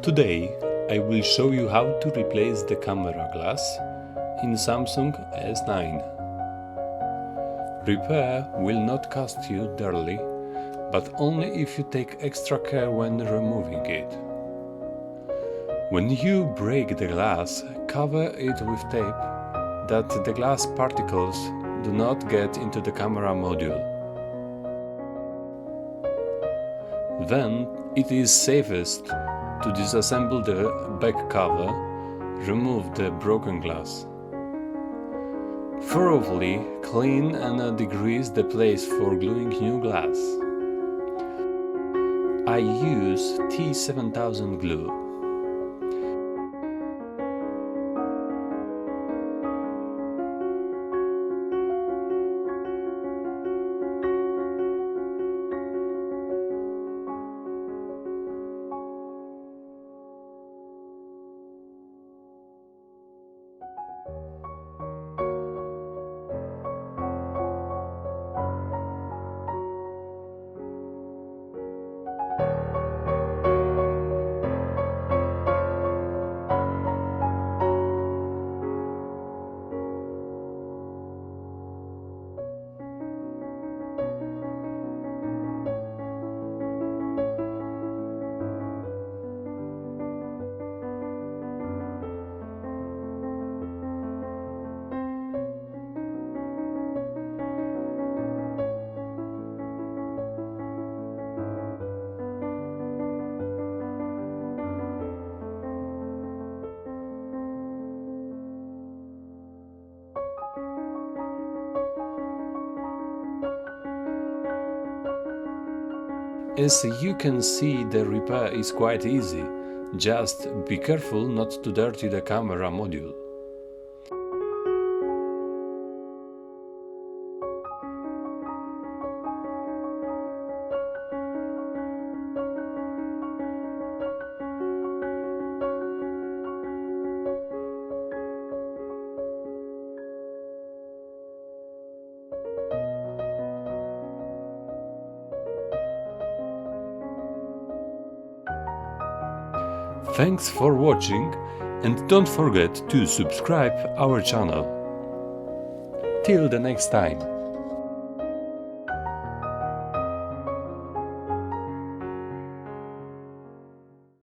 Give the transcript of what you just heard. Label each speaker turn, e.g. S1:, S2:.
S1: Today I will show you how to replace the camera glass in Samsung S9. Repair will not cost you dearly, but only if you take extra care when removing it. When you break the glass, cover it with tape that the glass particles do not get into the camera module. Then it is safest to disassemble the back cover, remove the broken glass. Thoroughly clean and degrease the place for gluing new glass. I use T7000 glue. As you can see, the repair is quite easy, just be careful not to dirty the camera module. Thanks for watching and don't forget to subscribe our channel. Till the next time.